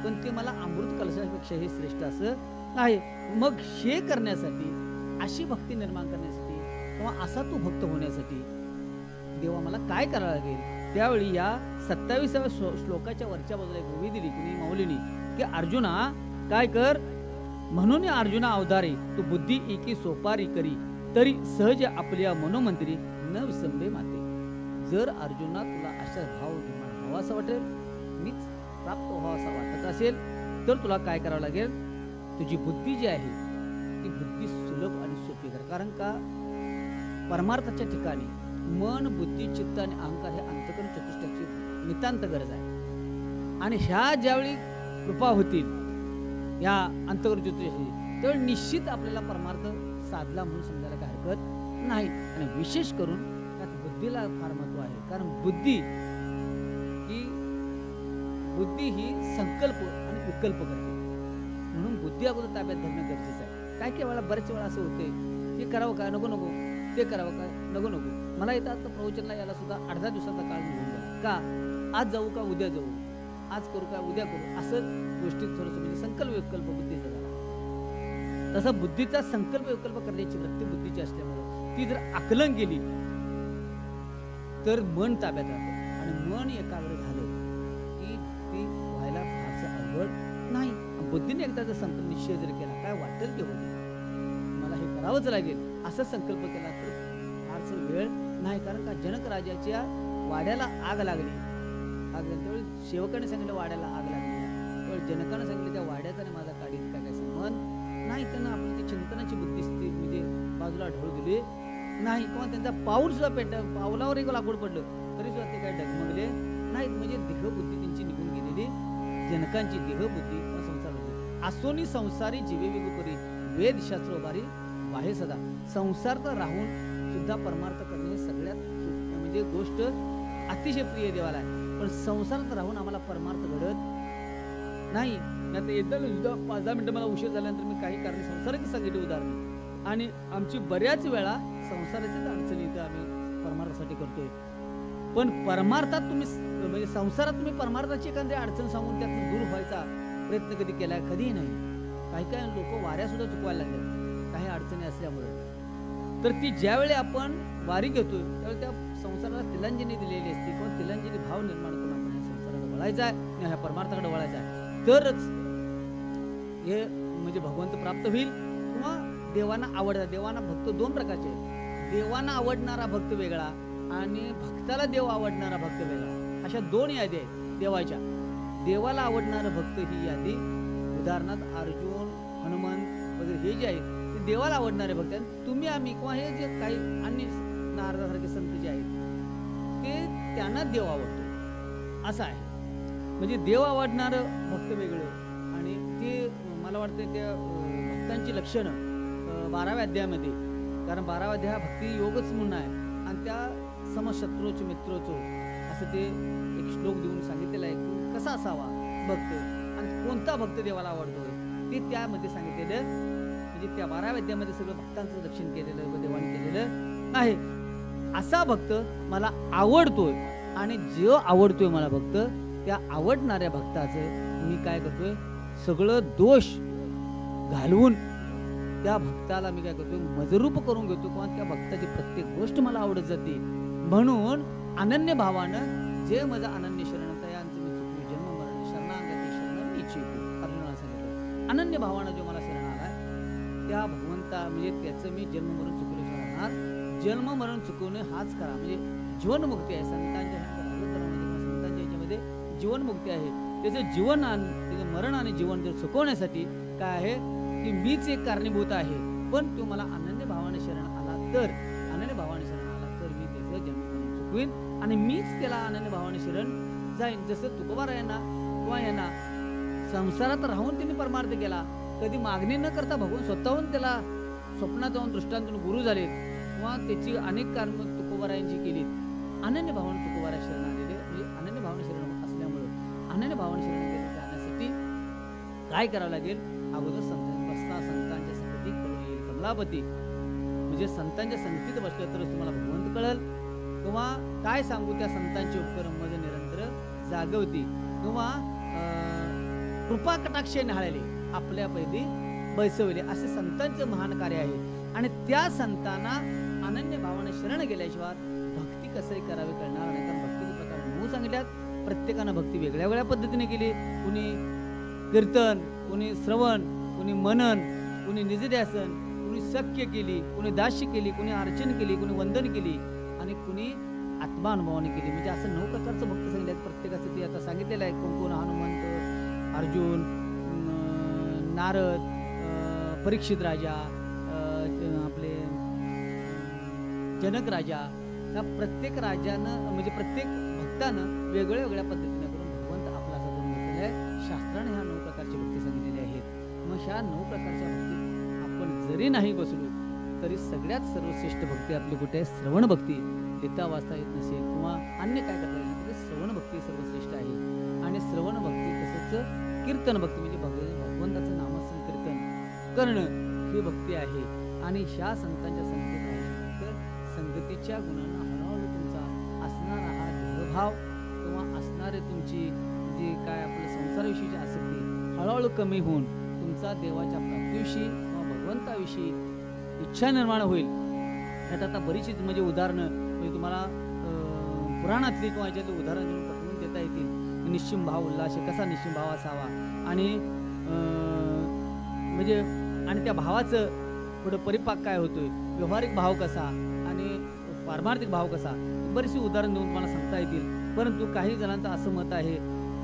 पण ते मला अमृत कलशापेक्षा हे श्रेष्ठ असं आहे. मग हे करण्यासाठी अशी भक्ती निर्माण करण्यासाठी किंवा असा तू भक्त होण्यासाठी देवा मला काय करावं लागेल. त्यावेळी या 27व्या श्लोकाच्या वरच्या बाजूला एक उभी दिली की माऊलीनी की अर्जुना काय कर. म्हणून अर्जुना अवधारे तू बुद्धी एकी सोपारी करी तरी सहज आपल्या मनोमंत्री न विसंबे माते. जर अर्जुना तुला अशा भाव निर्माण व्हावा असं वाटेल मीच प्राप्त व्हावा असा वाटत असेल तर तुला काय करावं लागेल. तुझी बुद्धी जी आहे ती बुद्धी सुलभ आणि सोपी कर. कारण का परमार्थाच्या ठिकाणी मन बुद्धी चित्त आणि अहंकार हे अंतकरण चतुष्टयाची नितांत गरज आहे. आणि ह्या ज्यावेळी कृपा होतील या अंतकरण चतुष्टयाची त्यावेळी निश्चित आपल्याला परमार्थ साधला म्हणून समजायला काही हरकत नाही. आणि विशेष करून त्यात बुद्धीला फार महत्व आहे. कारण बुद्धी ही संकल्प आणि विकल्प करते. म्हणून बुद्धी अगोदर ताब्यात धरणं गरजेचं आहे. काय वेळा बऱ्याच वेळा असं होते हे करावं काय नको नको ते करावं काय नको नको. मला इथं आता प्रवचनला याला सुद्धा 8-10 दिवसाचा काळ निघून गेला. का आज जाऊ का उद्या जाऊ, आज करू का उद्या करू असं गोष्टीत थोडंसं म्हणजे संकल्प विकल्प बुद्धीचा झाला. तसं बुद्धीचा संकल्प विकल्प करण्याची वृत्ती बुद्धीची असल्यामुळे ती जर आकलन केली तर मन ताब्यात राहतं. आणि मन एकाग्र झालं की ती व्हायला फारसं अवघड नाही. बुद्धीने एकदा जर संकल्प निश्चय जर केला काय वाटेल ते होते मला हे करावंच लागेल असं संकल्प केला तर फारसं वेळ नाही. कारण का जनक राजाच्या वाड्याला आग लागली आग लागली. त्यावेळी सेवकाने सांगितलं वाड्याला आग लागली. त्यावेळी जनकानं सांगितलं त्या वाड्याचा आणि माझा काडीत काय संबंध नाही. त्यांना आपली ती चिंतनाची बुद्धी स्थिती म्हणजे बाजूला ढळू दिली नाही, किंवा त्यांचा पाऊल सुद्धा पावलावर एक लाकूड पडलं तरी सुद्धा ते काय डगमगले नाहीत. म्हणजे देहबुद्धी त्यांची निघून गेलेली, जनकांची देहबुद्धी संसार होती. असोनी संसारी जीवे वेगपरी वेदशास्त्र उभारी बाहे सदा. संसारात राहून सुद्धा परमार्थ करणे हे सगळ्यात म्हणजे गोष्ट अतिशय प्रिय देवाला आहे. पण संसारात राहून आम्हाला परमार्थ घडत नाही. आता एकदा सुद्धा 5-10 मिनिटं मला उशीर झाल्यानंतर मी काही कारणे संसाराची सांगितली उदाहरण, आणि आमची बऱ्याच वेळा संसाराचीच अडचणी इथं आम्ही परमार्थासाठी करतोय. पण परमार्थात तुम्ही म्हणजे संसारात तुम्ही परमार्थाची एखादी अडचण सांगून त्यातून दूर व्हायचा प्रयत्न कधी केला? कधीही नाही. काही लोक वाऱ्या सुद्धा चुकवायला लागले काही अडचणी असल्यामुळे. तर ती ज्यावेळी आपण वारी घेतोय त्यावेळी त्या संसाराला तिलांजली दिलेली असते, किंवा तिलांजली भाव निर्माण करून आपण या संसाराला वळायचा आहे आणि ह्या परमार्थाकडे वळायचा आहे. तरच हे म्हणजे भगवंत प्राप्त होईल, किंवा देवांना आवडतात. देवांना भक्त 2 प्रकारचे आहेत. देवांना आवडणारा भक्त वेगळा आणि भक्ताला देव आवडणारा भक्त वेगळा, अशा 2 यादी आहेत देवाच्या. देवाला आवडणारं भक्त ही यादी उदाहरणार्थ अर्जुन, हनुमंत वगैरे हे जे आहेत ते देवाला आवडणारे भक्त आहेत. तुम्ही आम्ही किंवा हे जे काही अन्य नारदासारखे संत जे आहेत ते त्यांना देव आवडतो असं आहे. म्हणजे देव आवडणारं भक्त वेगळं, आणि ते मला वाटतं त्या भक्तांची लक्षणं 12व्या अध्यायामध्ये, कारण 12वा अध्याय हा भक्ती योगच म्हणून आहे, आणि त्या समशत्रूच मित्रोचो असं ते एक श्लोक देऊन सांगितलेलं आहे की कसा असावा भक्त आणि कोणता भक्त देवाला आवडतोय ते त्यामध्ये सांगितलेलं. म्हणजे त्या 12व्या अध्यायामध्ये सगळं भक्तांचं दर्शन केलेलं व देवाने केलेलं आहे. असा भक्त मला आवडतोय, आणि जो आवडतोय मला भक्त, त्या आवडणाऱ्या भक्ताचं मी काय करतोय, सगळं दोष घालवून त्या भक्ताला मी काय करतोय, मजरूप करून घेतो, किंवा त्या भक्ताची प्रत्येक गोष्ट मला आवडत जाते. म्हणून अनन्य भावानं जे माझा अनन्य शरण तयांचं मी चुकू जन्म मरण शरणागती शरण मी इच्छितो. अर्जुनाला सांगितलं अनन्य भावानं जो मला शरण आलाय त्या भगवंता म्हणजे त्याचं मी जन्म मरण चुकलं शरणार. जन्म मरण चुकवणे हाच करा म्हणजे जीवनमुक्ती आहे. संतांच्या संतांच्या याच्यामध्ये जीवनमुक्ती आहे. त्याचं जीवन त्याचं मरण आणि जीवन जर चुकवण्यासाठी काय आहे की मीच एक कारणीभूत आहे. पण तो मला अनन्य भावाने शरण आला तर, अनन्य भावाने शरण आला तर मी त्याचं जन्म मरण चुकवीन आणि मीच त्याला अनन्य भावाने शरण जाईन. जसं तुकोबारायांना किंवा यांना संसारात राहून त्यांनी परमार्थ केला, कधी मागणी न करता भगवान स्वतःहून त्याला स्वप्नात जाऊन दृष्टांतून गुरु झालेत, किंवा त्याची अनेक कर्म तुकोबारायांची केली. अनन्य भावाने तुकोबारा शरण आलेले म्हणजे अनन्य भावाने शरण असल्यामुळं अनन्य भावाने शरण जाण्यासाठी काय करावं लागेल, अगोदर संतांच्या संगतीत येईल कमलापती. म्हणजे संतांच्या संगतीत बसलं तरच तुम्हाला भगवंत कळल. किंवा काय सांगू त्या संतांचे उपक्रम मध्ये निरंतर जागवती, किंवा कृपा कटाक्षे न्याहाळले आपल्या पैदी बैसवले असे संतांचं महान कार्य आहे. आणि त्या संतांना अनन्य भावाने शरण गेल्याशिवाय भक्ती कसंही करावी कळणार नाही. कारण भक्तीचे प्रकार 9 सांगितल्यात. प्रत्येकानं भक्ती वेगळ्या वेगळ्या पद्धतीने केली. कुणी कीर्तन, कुणी श्रवण, कुणी मनन, कुणी निजध्यासन, कुणी सख्य केली, कुणी दास्य केली, कुणी अर्चन केली, कुणी वंदन केली, आणि कुणी आत्मानुभवाने केली. म्हणजे असं 9 प्रकारचं भक्त सांगितलं. प्रत्येकाचं ते आता सांगितलेलं आहे. कोण हनुमंत, अर्जुन, नारद, परीक्षित राजा, आपले जनक राजा, या प्रत्येक राजानं म्हणजे प्रत्येक भक्तानं वेगळ्या वेगळ्या पद्धतीने करून भगवंत आपला असा करून घेतलेला आहे. शास्त्राने ह्या 9 प्रकारची भक्ती सांगितलेली आहेत. मग ह्या 9 प्रकारच्या भक्तीत आपण जरी नाही बसलो तरी सगळ्यात सर्वश्रेष्ठ भक्ती आपली कुठे आहे, श्रवण भक्ती. लिहिता वाचता येत नसेल किंवा अन्य काय करता येईल तरी श्रवण भक्ती सर्वश्रेष्ठ आहे. आणि श्रवण भक्ती तसंच कीर्तन भक्ती म्हणजे भगवंताचं नामसंकीर्तन करणं ही भक्ती आहे. आणि ह्या संतांच्या संगतीत राहिल्यानंतर संगतीच्या गुणांना हळूहळू तुमचा असणारा हा देहभाव किंवा असणारे तुमची जी काय आपल्या संसाराविषयीची आसक्ती हळूहळू कमी होऊन तुमचा देवाच्या प्राप्तीविषयी किंवा भगवंताविषयी इच्छा निर्माण होईल. ह्यात आता बरीचशी म्हणजे उदाहरणं म्हणजे तुम्हाला पुराणातली किंवा याच्यातली उदाहरण देऊन पटवून देता येतील. निश्चिम भाव उल्हास कसा निश्चिम भाव असावा, आणि म्हणजे आणि त्या भावाचं पुढं परिपाक काय होतोय, व्यवहारिक भाव कसा आणि पारमार्थिक भाव कसा, बरीचशी उदाहरण देऊन तुम्हाला सांगता येतील. परंतु काही जणांचं असं मत आहे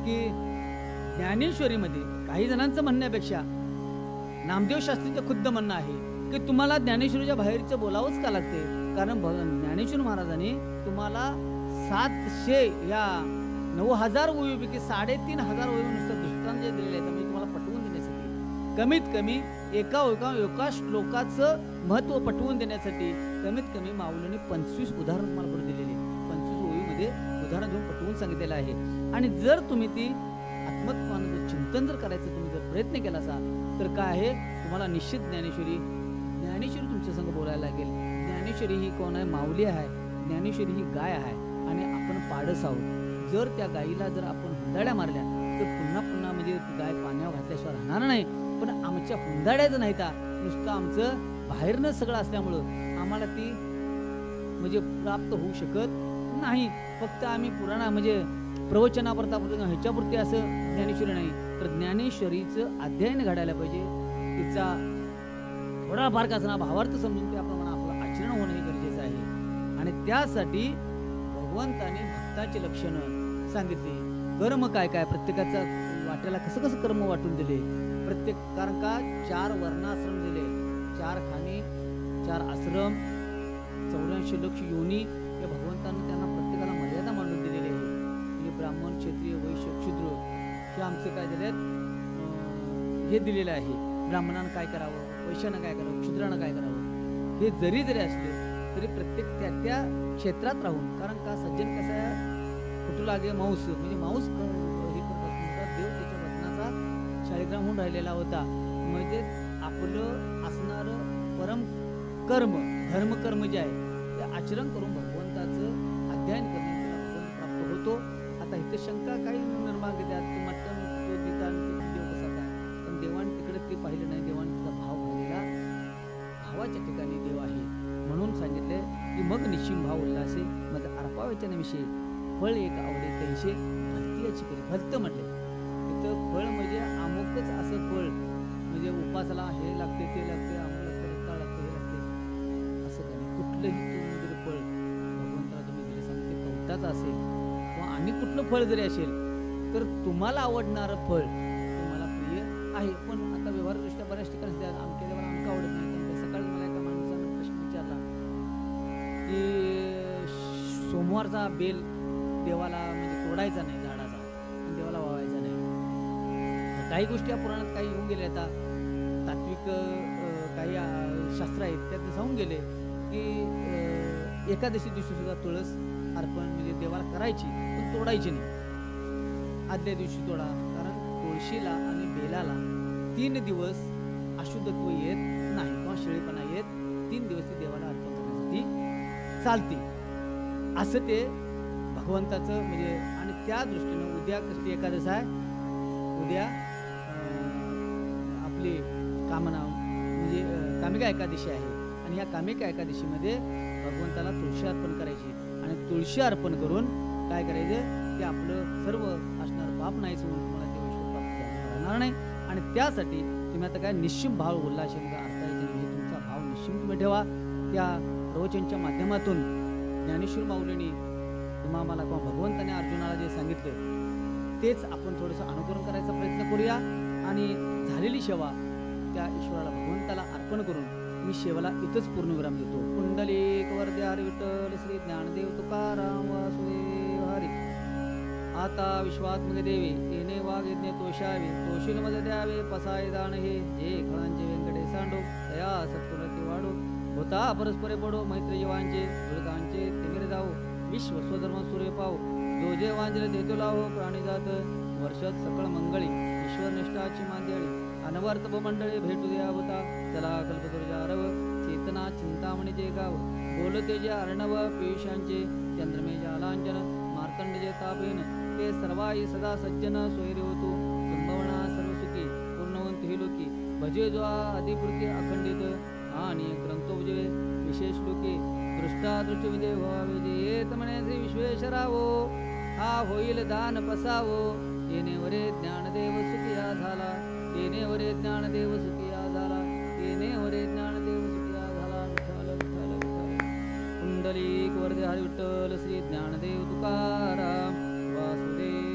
की ज्ञानेश्वरीमध्ये काही जणांचं म्हणण्यापेक्षा नामदेव शास्त्रीचं खुद्द म्हणणं आहे की तुम्हाला ज्ञानेश्वरीच्या बाहेरचं बोलावंच का लागते, कारण ज्ञानेश्वर महाराजांनी तुम्हाला 700 या 9,000 ओवीपैकी 3,500 ओवी नुसतं दृष्टांत जे दिलेले आहेत म्हणजे तुम्हाला पटवून देण्यासाठी, कमीत कमी एका श्लोकाचं महत्त्व पटवून देण्यासाठी कमीत कमी माऊलीने 25 उदाहरण तुम्हाला पुढे दिलेले, 25 ओवीमध्ये उदाहरण देऊन पटवून सांगितलेलं आहे. आणि जर तुम्ही ती आत्मत्वानं चिंतन जर करायचं तुम्ही जर प्रयत्न केला असाल तर काय आहे, तुम्हाला निश्चित ज्ञानेश्वरी तुमच्या संग बोलायला लागेल. ज्ञानेश्वरी ही कोण आहे? माऊली आहे. ज्ञानेश्वरी ही गाय आहे आणि आपण पाडस आहोत. जर त्या गायीला जर आपण हुंदाड्या मारल्या तर पुन्हा पुन्हा म्हणजे गाय पाण्यावर घातल्याशिवाय राहणार नाही. पण आमच्या हुंदाड्याचं नाही का, नुसतं आमचं बाहेरनं सगळं असल्यामुळं आम्हाला ती म्हणजे प्राप्त होऊ शकत नाही. फक्त आम्ही पुराणा म्हणजे प्रवचनापुरता ह्याच्यापुरती असं ज्ञानेश्वरी नाही, तर ज्ञानेश्वरीचं अध्ययन घडायला पाहिजे. तिचा थोडाफार का असणार भावार्थ समजून त्याप्रमाणे आपलं आचरण होणं हे गरजेचं आहे. आणि त्यासाठी भगवंताने भक्ताची लक्षणं सांगितली. कर्म काय काय प्रत्येकाचा वाट्याला कसं कसं कर्म वाटून दिले प्रत्येक, कारण का 4 वर्णाश्रम दिले, 4 खाणे, 4 आश्रम, 84 लक्ष योनी या भगवंतानं त्यांना प्रत्येकाला मर्यादा मांडून दिलेली आहे. म्हणजे ब्राह्मण, क्षत्रिय, वैश्य, शूद्र हे आमचे काय दिले हे दिलेलं आहे. ब्राह्मणानं काय करावं, वैश्यानं काय करावं, क्षुद्रानं काय करावं, हे जरी असले तरी प्रत्येक त्या क्षेत्रात राहून, कारण का सज्जन कसं आहे कुठं लागे मांस म्हणजे मांस हे करत असतो. देव त्याच्या वचनाचा शाळीग्राम होऊन राहिलेला होता. म्हणजे आपलं असणारं परम कर्म धर्मकर्म जे आहे ते आचरण करून भगवंताचं अध्ययन करण्याचा भगवंत प्राप्त होतो. आता इथं शंका काही निर्माण घेतात की मटण देता देव कसा काय, पण देवाने तिकडे ते पाहिलं नाही. देवाने तिचा भाव पाहिलेला, भावाच्या ठिकाणी देव आहे म्हणून सांगितले की मग निश्चिम भाव उल्हासे माझं अर्पावचनाविषयी फळ एक आवडे तैसे भलतीयाची करी. भलतं म्हटले तिथं फळ म्हणजे अमुकच असं फळ म्हणजे उपासाला हे लागते ते लागते, अमुक लागते, रताळ लागते, हे लागते असं काही कुठलंही तुम्ही जरी फळ भगवंताला तुम्ही जरी सांगते कवटाचं असेल किंवा आणि कुठलं फळ जरी असेल तर तुम्हाला आवडणारं फळ तुम्हाला प्रिय आहे. पण आता व्यवहारदृष्ट्या बऱ्याच ठिकाणी आमच्या देवाला आमका आवडत नाही. सकाळी मला एका माणसानं प्रश्न विचारला की सोमवारचा बेल देवाला म्हणजे तोडायचा नाही झाडाचा, देवाला वावायचा नाही. काही गोष्टी या पुराणात काही येऊन गेले, आता तात्विक काही शास्त्र आहेत त्यात सांगून गेले की एकादशी दिवशी सुद्धा तुळस अर्पण म्हणजे देवाला करायची पण तोडायची नाही. आदल्या दिवशी तोडा, कारण तुळशीला आणि बेलाला 3 दिवस अशुद्धत्व येत नाही किंवा शेळीपणा येत, 3 दिवस ती देवाला अर्पण करण्यासाठी चालते असं ते भगवंताचं म्हणजे. आणि त्या दृष्टीनं उद्या कसली एकादश आहे, उद्या आपली कामना म्हणजे कामिका एकादशी आहे. आणि या कामिका एकादशीमध्ये भगवंताला तुळशी अर्पण करायची आणि तुळशी अर्पण करून काय करायचं ते आपलं सर्व असणारं पाप नाहीच होऊन तुम्हाला ते विश्व प्राप्त राहणार नाही. आणि त्यासाठी तुम्ही आता काय निश्चिम भाव उल्हास अर्थायचे म्हणजे तुमचा भाव निश्चिम तुम्ही ठेवा. त्या प्रवचनच्या माध्यमातून ज्ञानेश्वर माऊलींनी तुम्हा मला किंवा भगवंताने अर्जुनाला जे सांगितलं तेच आपण थोडंसं अनुकरण करायचा प्रयत्न करूया. आणि झालेली सेवा त्या ईश्वराला भगवंताला अर्पण करून मी सेवेला इथंच पूर्णविराम देतो. कुंडलिक वरदे हरी विठ्ठल श्री ज्ञानदेव तुकाराम वासुदेव हरी. आता विश्वात्मक देवे येणे वाघ यज्ञ तोषावे, तोषील मध्ये द्यावे पसाय दान हे जे खळांचे व्यंकटे सांडो दया सत्कुलते वाढो. होता परस्परे पडो मैत्री जीवांचे दुर्गांचे तिमिर जाओ. विश्व स्वधर्म सूर्य पाहो, जो जे वांजले देतो लावो. प्राणी जात वर्षात सकळ मंगळी, ईश्वर निष्ठाची मांदियाळी. अनवर्त मंडळी भेटू द्यावता, चला कल्पतुर्जा रव. चेतना चिंतामणी जे गाव, बोलते जे अर्णव पियुषांचे. चंद्रमे जालांजन मार्तंड जे तापेन, ते सर्वाई सदा सज्जन सोयरे होतो. संभवना सर्व सुखी पूर्णवंत हे लोकी. भजे जो अधिपूर्ती अखंडित आणि ग्रंथोपजे विशेष लोके. दृष्टादृष्टी विजय व्हावे जे येत म्हणे विश्वेश्वरावो. हा होईल दान पसावो, येणे वरे ज्ञानदेव सुखिया झाला. येणे वरे ज्ञानदेव सुखिया झाला. येणे वरे ज्ञानदेव सुखिया झाला. विठ्ठल विठ्ठल विठ्ठल. कुंडलिक वरदे हरी विठ्ठल श्री ज्ञानदेव तुकाराम. वासुदेव